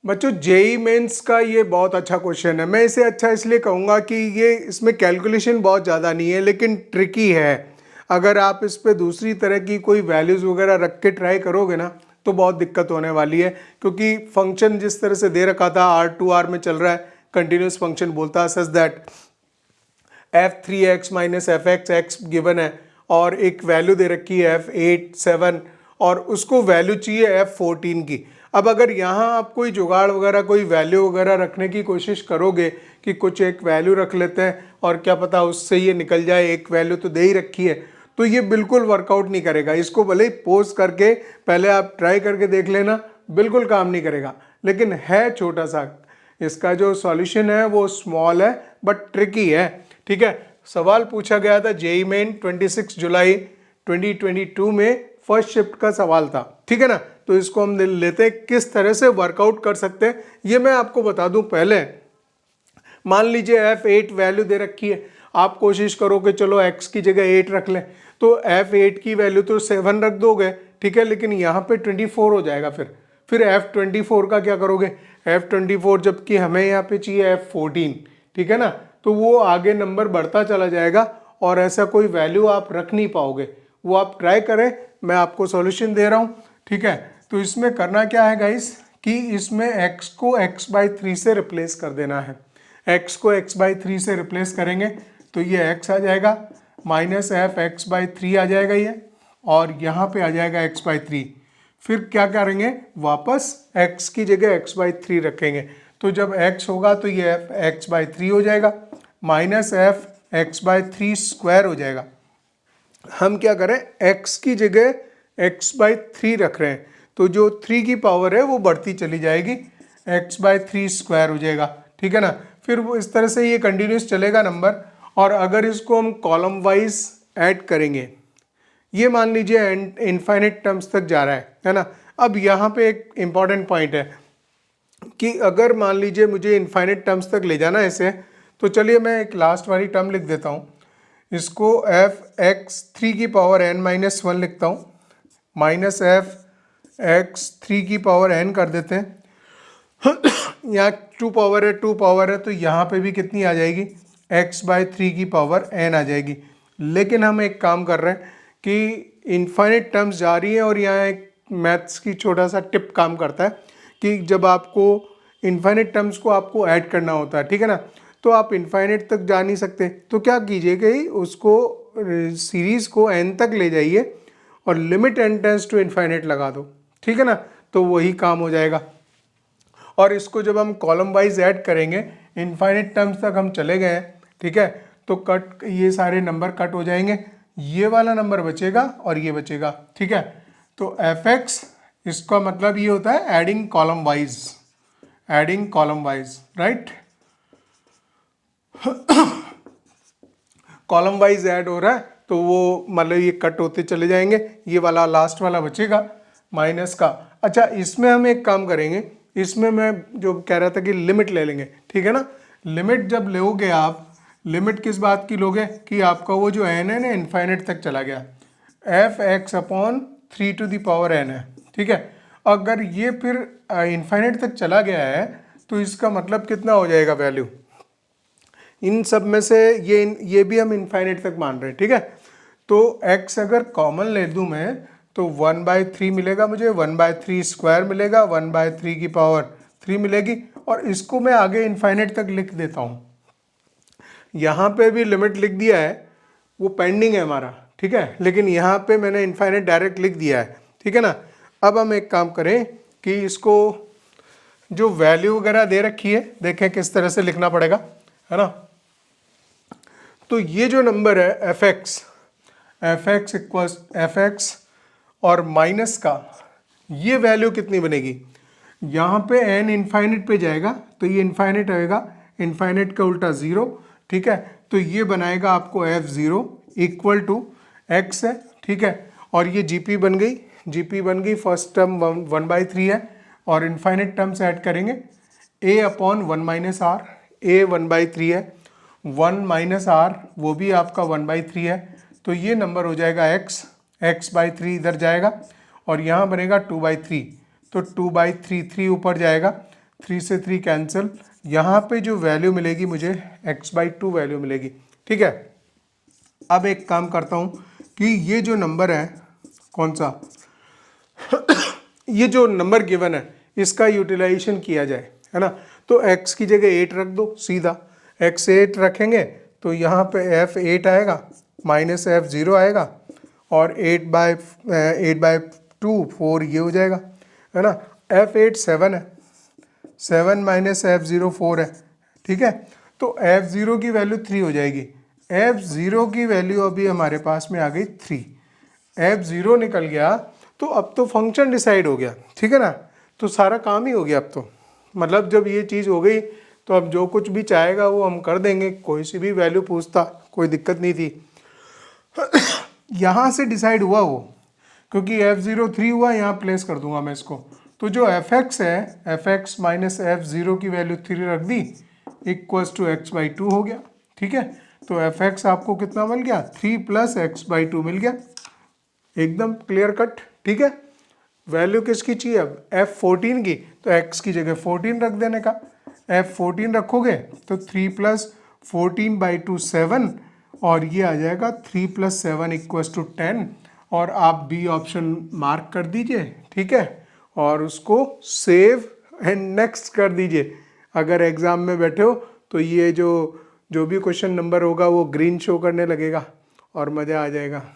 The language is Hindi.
बच्चों जेई मेंस का ये बहुत अच्छा क्वेश्चन है। मैं इसे अच्छा इसलिए कहूँगा कि ये इसमें कैलकुलेशन बहुत ज़्यादा नहीं है लेकिन ट्रिकी है। अगर आप इस पे दूसरी तरह की कोई वैल्यूज़ वगैरह रख के ट्राई करोगे ना तो बहुत दिक्कत होने वाली है, क्योंकि फंक्शन जिस तरह से दे रखा था R2R में चल रहा है, कंटिन्यूस फंक्शन बोलता है such that f3x minus F x given है और एक वैल्यू दे रखी है f8 7 और उसको वैल्यू चाहिए f14 की। अब अगर यहाँ आप कोई जुगाड़ वगैरह कोई वैल्यू वगैरह रखने की कोशिश करोगे कि कुछ एक वैल्यू रख लेते हैं और क्या पता उससे ये निकल जाए, एक वैल्यू तो दे ही रखी है, तो ये बिल्कुल वर्कआउट नहीं करेगा। इसको भले ही पोज करके पहले आप ट्राई करके देख लेना, बिल्कुल काम नहीं करेगा। लेकिन है छोटा सा, इसका जो सॉल्यूशन है वो स्मॉल है बट ट्रिकी है। ठीक है, सवाल पूछा गया था जेईई मेन 26 जुलाई 2022 में फर्स्ट शिफ्ट का सवाल था। ठीक है ना, तो इसको हम लेते हैं किस तरह से वर्कआउट कर सकते हैं ये मैं आपको बता दूं। पहले मान लीजिए f8 वैल्यू दे रखी है, आप कोशिश करो कि चलो x की जगह 8 रख लें, तो f8 की वैल्यू तो 7 रख दोगे, ठीक है, लेकिन यहाँ पे 24 हो जाएगा। फिर f24 का क्या करोगे, f24 जबकि हमें यहाँ पे चाहिए f14, ठीक है ना, तो वो आगे नंबर बढ़ता चला जाएगा और ऐसा कोई वैल्यू आप रख नहीं पाओगे। वो आप ट्राई करें, मैं आपको सॉल्यूशन दे रहा हूँ। ठीक है, तो इसमें करना क्या है गाइस कि इसमें x को x/3 से रिप्लेस कर देना है। x को x/3 से रिप्लेस करेंगे तो ये x आ जाएगा, माइनस एफ x/3 आ जाएगा ये, और यहाँ पे आ जाएगा x/3। फिर क्या करेंगे, वापस x की जगह x/3 रखेंगे, तो जब x होगा तो ये f x/3 हो जाएगा, माइनस एफ x/3 स्क्वायर हो जाएगा। हम क्या करें, x की जगह x/3 रख रहे हैं, तो जो 3 की पावर है वो बढ़ती चली जाएगी, x/3 स्क्वायर हो जाएगा। ठीक है ना, फिर वो इस तरह से ये कंटिन्यूस चलेगा नंबर। और अगर इसको हम कॉलम वाइज ऐड करेंगे, ये मान लीजिए इनफाइनाइट टर्म्स तक जा रहा है ना। अब यहाँ पे एक इंपॉर्टेंट पॉइंट है कि अगर मान लीजिए मुझे इनफाइनाइट टर्म्स तक ले जाना है इसे, तो चलिए मैं एक लास्ट वाली टर्म लिख देता हूँ, इसको f(x3 की पावर n-1) लिखता हूँ, माइनस f(x3 की पावर n) कर देते हैं। यहाँ 2 पावर है तो यहाँ पे भी कितनी आ जाएगी, x/3 की पावर n आ जाएगी। लेकिन हम एक काम कर रहे हैं कि इनफाइनाइट टर्म्स जा रही है और यहाँ एक मैथ्स की छोटा सा टिप काम करता है कि जब आपको इनफाइनाइट टर्म्स को आपको ऐड करना होता है, ठीक है ना, तो आप इनफाइनाइट तक जा नहीं सकते, तो क्या कीजिए कि उसको सीरीज़ को n तक ले जाइए और limit n tends to infinite लगा दो। ठीक है ना, तो वही काम हो जाएगा। और इसको जब हम कॉलम वाइज ऐड करेंगे, इनफाइनाइट टर्म्स तक हम चले गए, ठीक है, तो कट, ये सारे नंबर कट हो जाएंगे, ये वाला नंबर बचेगा और ये बचेगा। ठीक है, तो f(x) इसका मतलब ये होता है adding column wise, right. Column wise add हो रहा है तो वो मतलब ये कट होते चले जाएंगे, ये वाला लास्ट वाला बचेगा माइनस का। अच्छा, इसमें हम एक काम करेंगे, इसमें मैं जो कह रहा था कि लिमिट ले लेंगे, ठीक है ना। लिमिट जब लोगे आप, लिमिट किस बात की लोगे कि आपका वो जो n है ना इनफाइनाइट तक चला गया, f(x/3n) है, ठीक है। अगर ये फिर इनफाइनाइट तक चला गया है तो इसका मतलब कितना हो जाएगा वैल्यू, इन सब में से ये भी हम इनफाइनाइट तक मान रहे हैं, ठीक है। तो x अगर कॉमन ले दूं मैं तो 1/3 मिलेगा मुझे, 1/3 स्क्वायर मिलेगा, 1/3 की पावर 3 मिलेगी, और इसको मैं आगे इनफाइनाइट तक लिख देता हूँ। यहाँ पे भी लिमिट लिख दिया है, वो पेंडिंग है हमारा, ठीक है, लेकिन यहाँ पे मैंने इनफाइनाइट डायरेक्ट लिख दिया है, ठीक है ना। अब हम एक काम करें कि इसको जो वैल्यू वगैरह दे रखी है देखें किस तरह से लिखना पड़ेगा, है ना। तो ये जो नंबर है f(x) और माइनस का ये वैल्यू कितनी बनेगी, यहाँ पे n इनफाइनाइट पे जाएगा तो ये इनफाइनाइट आएगा, इनफाइनाइट का उल्टा 0, ठीक है, तो ये बनाएगा आपको f0 इक्वल टू x है, ठीक है, और ये gp बन गई, फर्स्ट टर्म 1/3 है, और इनफाइनाइट टर्म्स ऐड करेंगे, a/1 - r, a 1/3 है, 1 - r वो भी आपका 1/3 है, तो ये नंबर हो जाएगा x/3 इधर जाएगा और यहाँ बनेगा 2/3, तो 2/3 3 ऊपर जाएगा, 3 से 3 कैंसिल, यहाँ पे जो वैल्यू मिलेगी मुझे x/2 वैल्यू मिलेगी। ठीक है, अब एक काम करता हूँ कि ये जो नंबर है कौन सा ये जो नंबर गिवन है इसका यूटिलाइजेशन किया जाए, है ना। तो x की जगह 8 रख दो सीधा, x 8 रखेंगे तो यहाँ पे f8 आएगा माइनस f0 आएगा और 8/2 4 ये हो जाएगा, है ना। f8 7 है, 7 माइनस f0 4 है। ठीक है, तो f0 की वैल्यू 3 हो जाएगी। f0 की वैल्यू अभी हमारे पास में आ गई 3, f0 निकल गया तो अब तो फंक्शन डिसाइड हो गया। ठीक है ना, तो सारा काम ही हो गया अब तो, मतलब जब ये चीज़ हो गई तो अब जो कुछ भी चाहेगा वो हम कर देंगे, कोई सी भी वैल्यू पूछता कोई दिक्कत नहीं थी। यहाँ से डिसाइड हुआ वो, क्योंकि f0 3 हुआ, यहाँ प्लेस कर दूंगा मैं इसको। तो जो fx है, fx माइनस f0 की वैल्यू 3 रख दी इक्वल्स टू x/2 हो गया। ठीक है, तो fx आपको कितना मिल गया, 3 प्लस x/2 मिल गया, एकदम क्लियर कट। ठीक है, वैल्यू किसकी चाहिए अब, f14 की, तो x की जगह 14 रख देने का। f14 रखोगे तो 3 प्लस 14/2 7 और ये आ जाएगा 3 प्लस 7 इक्वल्स टू 10 और आप बी ऑप्शन मार्क कर दीजिए। ठीक है, और उसको सेव एंड नेक्स्ट कर दीजिए। अगर एग्ज़ाम में बैठे हो तो ये जो भी क्वेश्चन नंबर होगा वो ग्रीन शो करने लगेगा और मज़ा आ जाएगा।